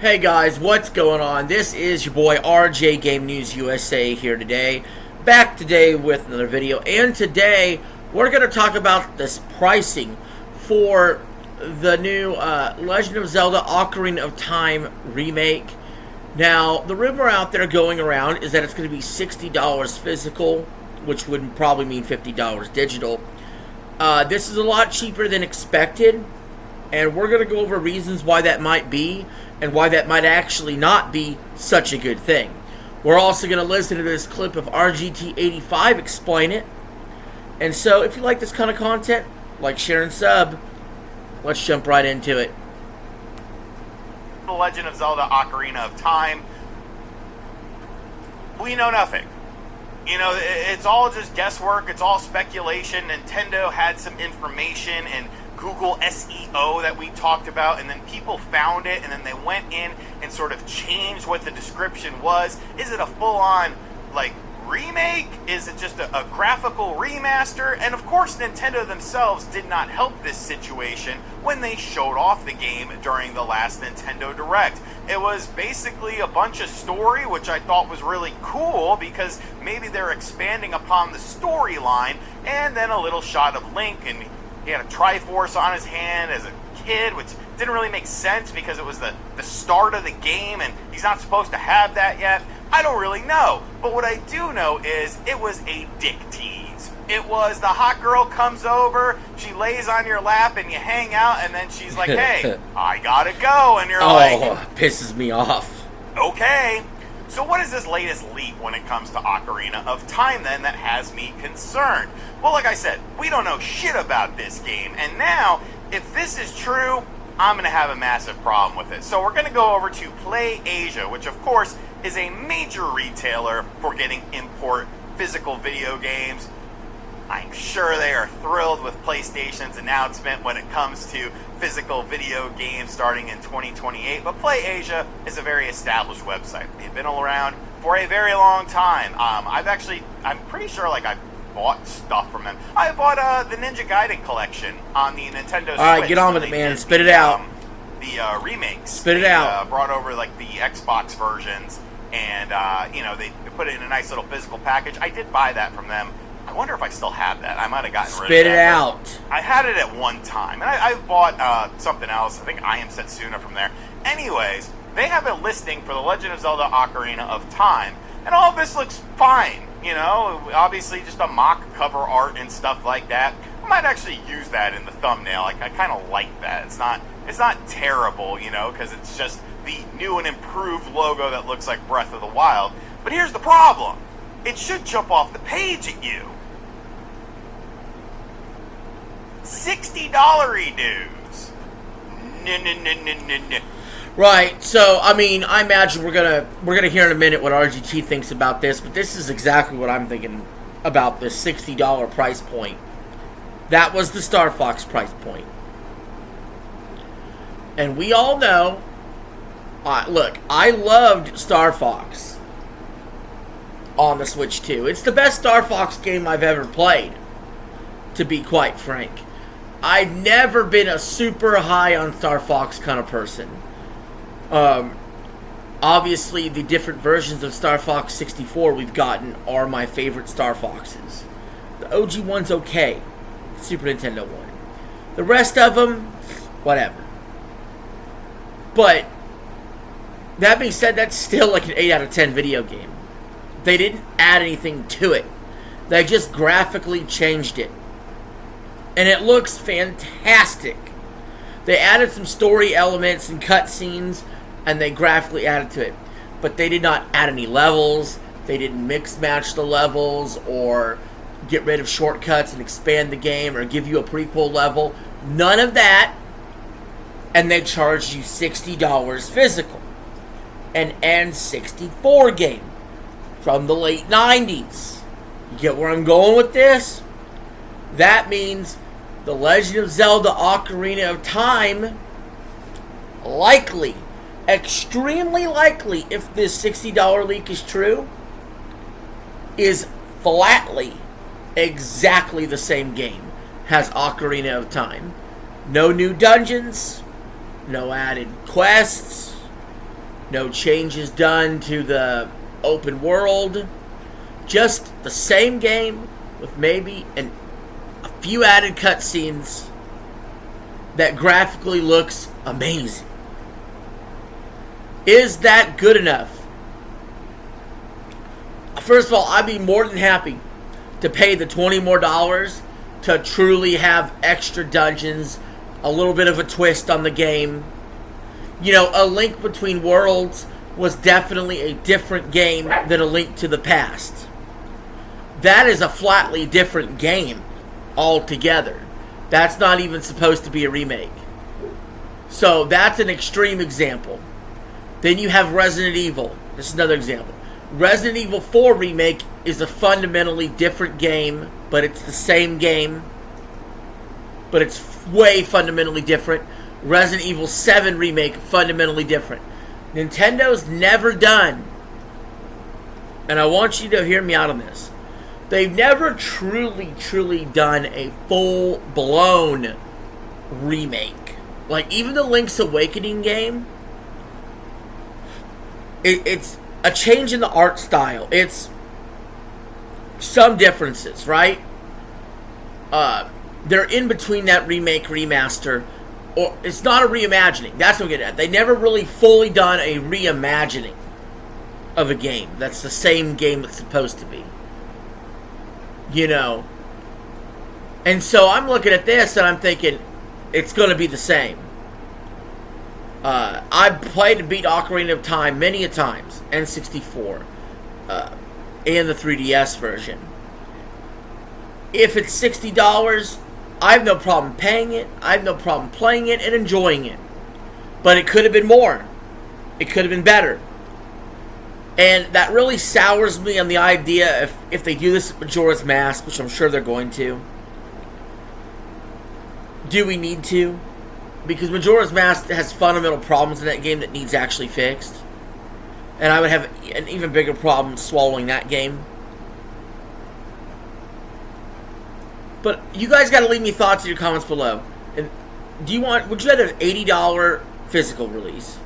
Hey guys, what's going on? This is your boy RJ Game News USA here today. Back today with another video, and today we're going to talk about this pricing for the new Legend of Zelda Ocarina of Time remake. Now, the rumor out there going around is that it's going to be $60 physical, which would probably mean $50 digital. This is a lot cheaper than expected, and we're going to go over reasons why that might be, and why that might actually not be such a good thing. We're also going to listen to this clip of RGT85 explain it. And so, if you like this kind of content, like, share, and sub. Let's jump right into it. The Legend of Zelda Ocarina of Time. We know nothing. You know, it's all just guesswork. It's all speculation. Nintendo had some information and Google SEO that we talked about, and then people found it, and then they went in and sort of changed what the description was. Is it a full-on, like, remake? Is it just a graphical remaster? And of course, Nintendo themselves did not help this situation when they showed off the game during the last Nintendo Direct. It was basically a bunch of story, which I thought was really cool because maybe they're expanding upon the storyline, and then a little shot of Link, and he had a Triforce on his hand as a kid, which didn't really make sense because it was the start of the game and he's not supposed to have that yet. I don't really know. But what I do know is it was a dick tease. It was the hot girl comes over, she lays on your lap and you hang out, and then she's like, hey, I gotta go. And you're like, Pisses me off. Okay. So what is this latest leak when it comes to Ocarina of Time then that has me concerned? Well, like I said, we don't know shit about this game, and now, if this is true, I'm going to have a massive problem with it. So we're going to go over to Play Asia, which of course is a major retailer for getting import physical video games. I'm sure they are thrilled with PlayStation's announcement when it comes to physical video games starting in 2028. But Play Asia is a very established website. They've been around for a very long time. I'm pretty sure I bought stuff from them. I bought the Ninja Gaiden collection on the Nintendo Switch. Alright, get on with it, man. Spit it out. The remakes. Spit it out. Brought over the Xbox versions, and they put it in a nice little physical package. I did buy that from them. I wonder if I still have that. I might have gotten rid of that. Spit it out. I had it at one time. And I've bought something else. I think I Am Setsuna from there. Anyways, they have a listing for The Legend of Zelda Ocarina of Time. And all of this looks fine. You know, obviously just a mock cover art and stuff like that. I might actually use that in the thumbnail. I kind of like that. It's not terrible, because it's just the new and improved logo that looks like Breath of the Wild. But here's the problem. It should jump off the page at you. $60 dues. No. Right, so I imagine we're gonna hear in a minute what RGT thinks about this, but this is exactly what I'm thinking about this $60 price point. That was the Star Fox price point. And we all know, look, I loved Star Fox on the Switch 2. It's the best Star Fox game I've ever played, to be quite frank. I've never been a super high on Star Fox kind of person. Obviously, the different versions of Star Fox 64 we've gotten are my favorite Star Foxes. The OG one's okay. The Super Nintendo one. The rest of them, whatever. But, that being said, that's still like an 8 out of 10 video game. They didn't add anything to it. They just graphically changed it. And it looks fantastic. They added some story elements and cutscenes, and they graphically added to it. But they did not add any levels. They didn't mix-match the levels, or get rid of shortcuts and expand the game, or give you a prequel level. None of that. And they charged you $60 physical. An N64 game from the late 90s. You get where I'm going with this? That means The Legend of Zelda Ocarina of Time, likely, extremely likely, if this $60 leak is true, is flatly exactly the same game. Has Ocarina of Time. No new dungeons, no added quests, No changes done to the open world. Just the same game with maybe a few added cutscenes that graphically looks amazing. Is that good enough? First of all, I'd be more than happy to pay the $20 more to truly have extra dungeons, a little bit of a twist on the game. You know, A Link Between Worlds was definitely a different game than A Link to the Past. That is a flatly different game altogether. That's not even supposed to be a remake. So that's an extreme example. Then you have Resident Evil. This is another example. Resident Evil 4 Remake is a fundamentally different game, but it's the same game. But it's way fundamentally different. Resident Evil 7 Remake, fundamentally different. Nintendo's never done, and I want you to hear me out on this, they've never truly done a full-blown remake. Like, even the Link's Awakening game, it's a change in the art style. It's some differences, right? They're in between that remake, remaster, or it's not a reimagining. That's what I'm getting at. They never really fully done a reimagining of a game that's the same game it's supposed to be. You know? And so I'm looking at this and I'm thinking, it's going to be the same. I've played and beat Ocarina of Time many a times, N64, and the 3DS version. If it's $60, I have no problem paying it. I have no problem playing it and enjoying it. But it could have been more. It could have been better. And that really sours me on the idea if they do this with Majora's Mask, which I'm sure they're going to. Do we need to? Because Majora's Mask has fundamental problems in that game that needs actually fixed. And I would have an even bigger problem swallowing that game. But you guys got to leave me thoughts in your comments below. And would you rather an $80 physical release?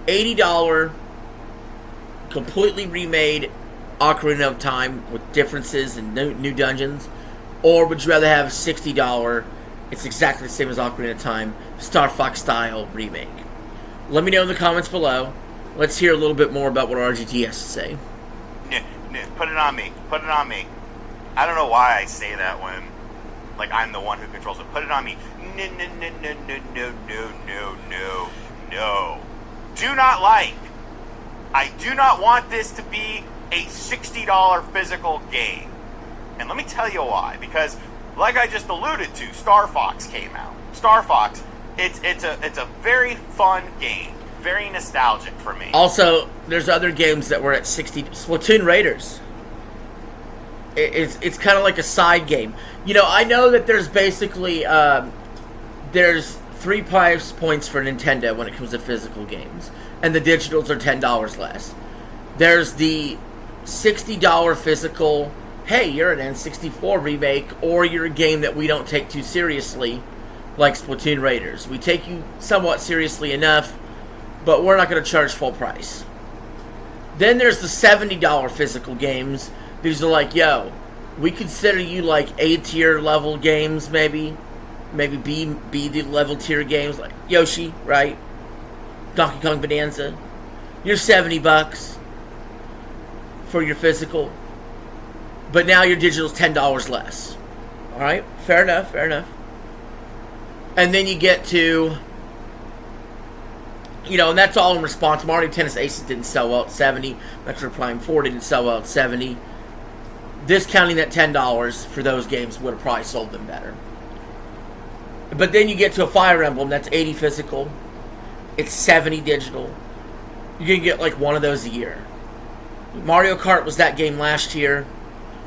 $80 completely remade Ocarina of Time with differences and new dungeons? Or would you rather have $60, it's exactly the same as Ocarina of Time, Star Fox style remake? Let me know in the comments below. Let's hear a little bit more about what RGT has to say. Put it on me. Put it on me. I don't know why I say that when, like, I'm the one who controls it. Put it on me. No. Do not like. I do not want this to be a $60 physical game. And let me tell you why. Because, like I just alluded to, Star Fox came out. Star Fox, it's a very fun game. Very nostalgic for me. Also, there's other games that were at 60. Splatoon Raiders. It's kind of like a side game. You know, I know that there's basically there's 3 price points for Nintendo when it comes to physical games, and the digitals are $10 less. There's the $60 physical. Hey, you're an N64 remake, or you're a game that we don't take too seriously, like Splatoon Raiders. We take you somewhat seriously enough, but we're not going to charge full price. Then there's the $70 physical games. These are like, yo, we consider you like A-tier level games, maybe B level tier games, like Yoshi, right? Donkey Kong Bonanza. You're $70 for your physical, but now your digital's $10 less. All right, fair enough. And then you get to, you know, and that's all in response. Mario Tennis Aces didn't sell well at $70. Metro Prime 4 didn't sell well at $70. Discounting that $10 for those games would have probably sold them better. But then you get to a Fire Emblem that's $80 physical. It's $70 digital. You're going to get like one of those a year. Mario Kart was that game last year.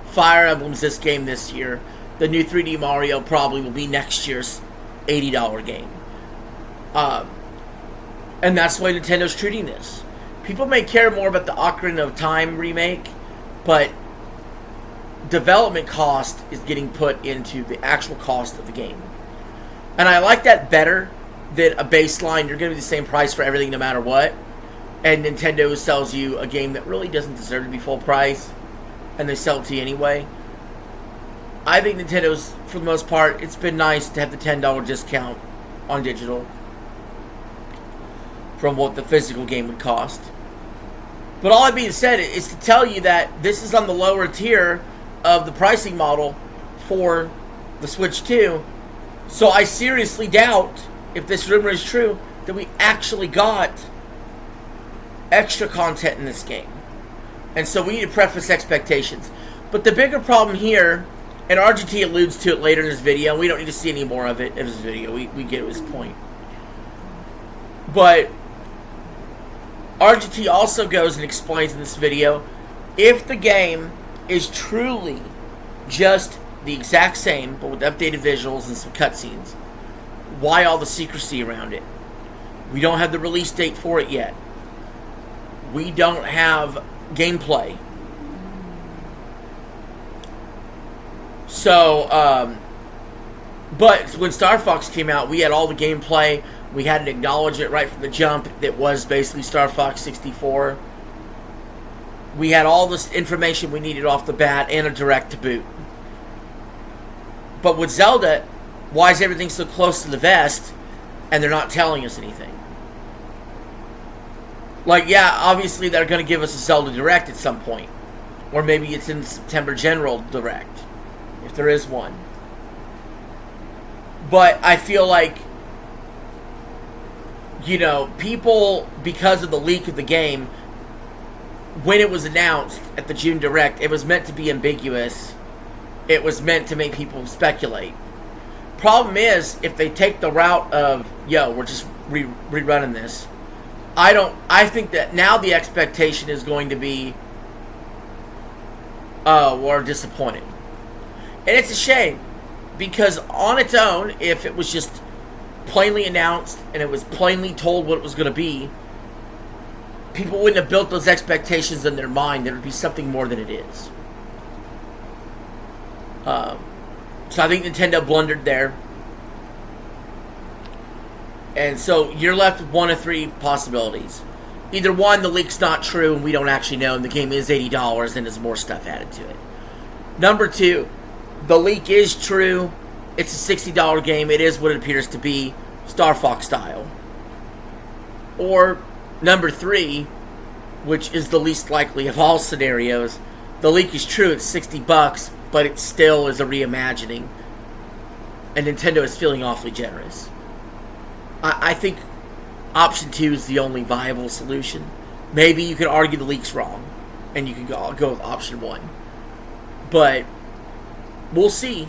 Fire Emblem's this game this year. The new 3D Mario probably will be next year's $80 game. And that's the way Nintendo's treating this. People may care more about the Ocarina of Time remake, but development cost is getting put into the actual cost of the game. And I like that better than a baseline. You're going to be the same price for everything no matter what. and Nintendo sells you a game that really doesn't deserve to be full price, and they sell it to you anyway. I think Nintendo's, for the most part, it's been nice to have the $10 discount on digital from what the physical game would cost. But all that being said is to tell you that this is on the lower tier of the pricing model for the Switch 2. So I seriously doubt, if this rumor is true, that we actually got extra content in this game. And so we need to preface expectations. But the bigger problem here, and RGT alludes to it later in this video, we don't need to see any more of it in this video, we get his point. But RGT also goes and explains in this video, if the game is truly just the exact same, but with updated visuals and some cutscenes, why all the secrecy around it? We don't have the release date for it yet. We don't have gameplay. So, but when Star Fox came out, we had all the gameplay. We had to acknowledge it right from the jump. It was basically Star Fox 64. We had all this information we needed off the bat and a direct to boot. But with Zelda, why is everything so close to the vest and they're not telling us anything? Like, yeah, obviously they're going to give us a Zelda Direct at some point. Or maybe it's in September General Direct, if there is one. But I feel like, you know, people, because of the leak of the game, when it was announced at the June Direct, it was meant to be ambiguous. It was meant to make people speculate. Problem is, if they take the route of, yo, we're just rerunning this, I think that now the expectation is going to be, we're disappointed. And it's a shame, because on its own, if it was just plainly announced and it was plainly told what it was going to be, people wouldn't have built those expectations in their mind. There would be something more than it is. So I think Nintendo blundered there. And so you're left with one of three possibilities. Either one, the leak's not true and we don't actually know, and the game is $80 and there's more stuff added to it. Number two, the leak is true. It's a $60 game. It is what it appears to be, Star Fox style. Or number three, which is the least likely of all scenarios, the leak is true. It's $60, but it still is a reimagining, and Nintendo is feeling awfully generous. I think option 2 is the only viable solution. Maybe you could argue the leak's wrong, and you could go with option 1. But we'll see.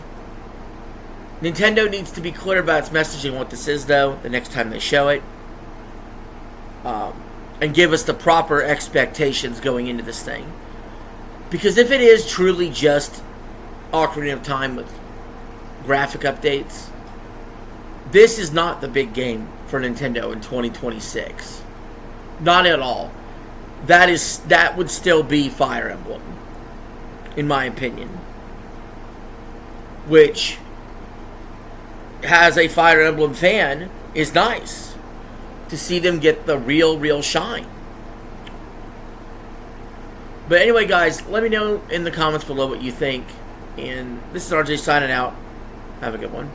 Nintendo needs to be clear about its messaging, what this is, though, the next time they show it. And give us the proper expectations going into this thing. Because if it is truly just Ocarina of Time with graphic updates, this is not the big game for Nintendo in 2026. Not at all. That would still be Fire Emblem, in my opinion. Which, as a Fire Emblem fan, is nice to see them get the real shine. But anyway, guys, let me know in the comments below what you think. And this is RJ signing out. Have a good one.